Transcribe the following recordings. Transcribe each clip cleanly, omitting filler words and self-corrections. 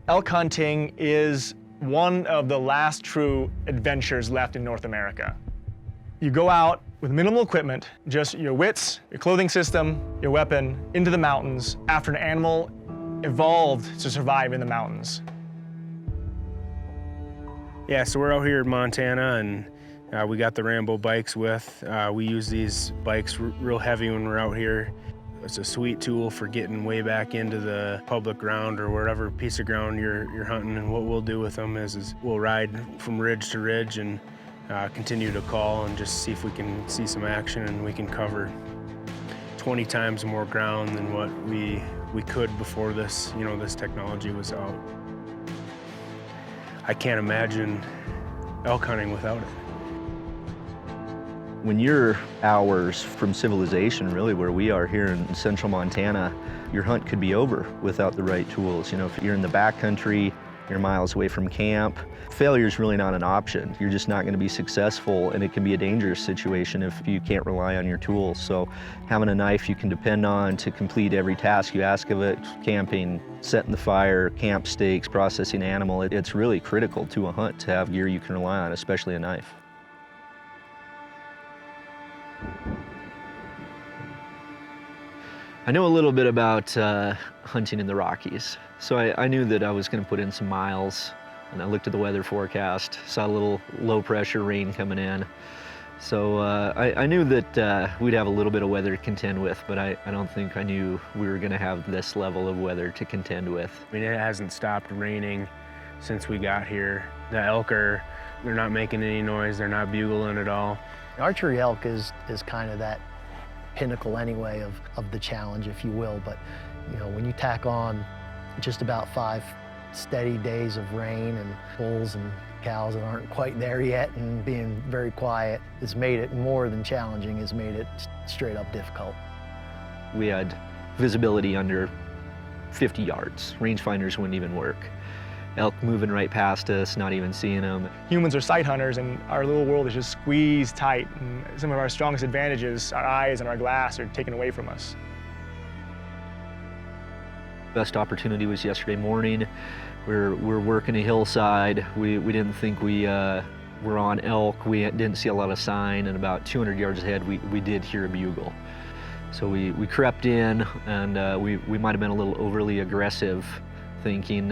Elk hunting is one of the last true adventures left in North America. You go out with minimal equipment, just your wits, your clothing system, your weapon, into the mountains after an animal evolved to survive in the mountains. Yeah, so we're out here in Montana, and we got the Rambo Bikes with. We use these bikes real heavy when we're out here. It's a sweet tool for getting way back into the public ground or whatever piece of ground you're hunting. And what we'll do with them is we'll ride from ridge to ridge and continue to call and just see if we can see some action, and we can cover 20 times more ground than what we could before this, this technology was out. I can't imagine elk hunting without it. When you're hours from civilization, really where we are here in central Montana, your hunt could be over without the right tools. If you're in the backcountry, you're miles away from camp, failure is really not an option. You're just not going to be successful, and it can be a dangerous situation if you can't rely on your tools. So having a knife you can depend on to complete every task you ask of it, camping, setting the fire, camp stakes, processing animal, it's really critical to a hunt to have gear you can rely on, especially a knife. I know a little bit about hunting in the Rockies. So I knew that I was going to put in some miles, and I looked at the weather forecast, saw a little low pressure rain coming in. So I knew that we'd have a little bit of weather to contend with, but I don't think I knew we were going to have this level of weather to contend with. I mean, it hasn't stopped raining since we got here. The elk they're not making any noise, they're not bugling at all. Archery elk is kind of that pinnacle anyway of the challenge, if you will. But when you tack on just about 5 steady days of rain and bulls and cows that aren't quite there yet and being very quiet, it's made it more than challenging, it's made it straight up difficult. We had visibility under 50 yards. Rangefinders wouldn't even work. Elk moving right past us, not even seeing them. Humans are sight hunters, and our little world is just squeezed tight, and some of our strongest advantages, our eyes and our glass, are taken away from us. Best opportunity was yesterday morning. We're working a hillside. We didn't think we were on elk. We didn't see a lot of sign, and about 200 yards ahead we did hear a bugle. So we crept in, and we might have been a little overly aggressive, thinking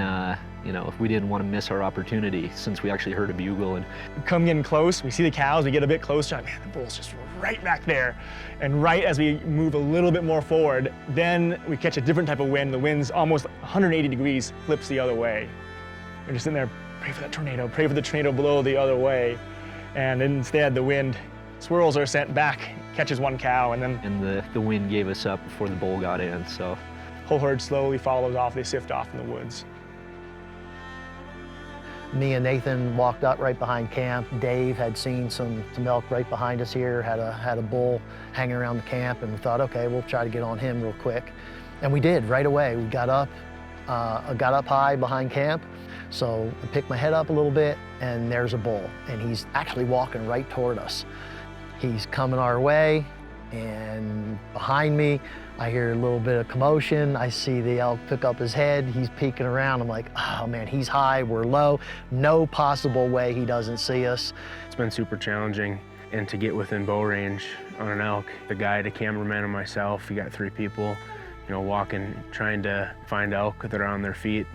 if we didn't want to miss our opportunity, since we actually heard a bugle. And come in close, we see the cows, we get a bit closer, man, the bull's just right back there. And right as we move a little bit more forward, then we catch a different type of wind. The wind's almost 180 degrees, flips the other way. We're just sitting there, pray for that tornado, pray for the tornado blow the other way. And instead, the wind swirls are sent back, catches one cow, and then... And the wind gave us up before the bull got in, so... Whole herd slowly follows off, they sift off in the woods. Me and Nathan walked up right behind camp. Dave had seen some elk right behind us here, had a bull hanging around the camp, and we thought, okay, we'll try to get on him real quick. And we did, right away. We got up high behind camp, so I picked my head up a little bit, and there's a bull, and he's actually walking right toward us. He's coming our way, and behind me, I hear a little bit of commotion. I see the elk pick up his head. He's peeking around. I'm like, oh man, he's high, we're low. No possible way he doesn't see us. It's been super challenging, and to get within bow range on an elk, the guide, a cameraman, and myself, you got 3 people, walking, trying to find elk that are on their feet.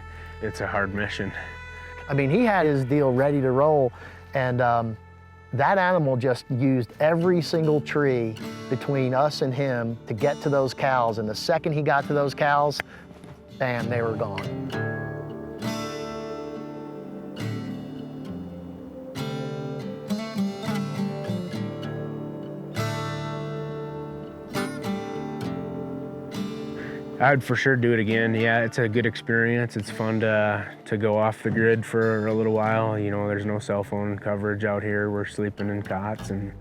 It's a hard mission. I mean, he had his deal ready to roll, and that animal just used every single tree between us and him to get to those cows. And the second he got to those cows, bam, they were gone. I'd for sure do it again. Yeah, it's a good experience. It's fun to go off the grid for a little while. There's no cell phone coverage out here. We're sleeping in cots and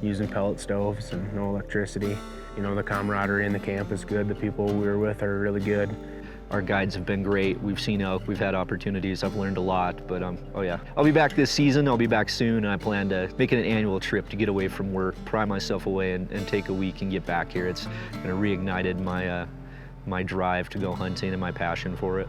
using pellet stoves and no electricity. The camaraderie in the camp is good. The people we were with are really good. Our guides have been great. We've seen elk, we've had opportunities, I've learned a lot, but oh yeah. I'll be back this season, I'll be back soon, and I plan to make it an annual trip to get away from work, pry myself away and take a week and get back here. It's kind of reignited my drive to go hunting and my passion for it.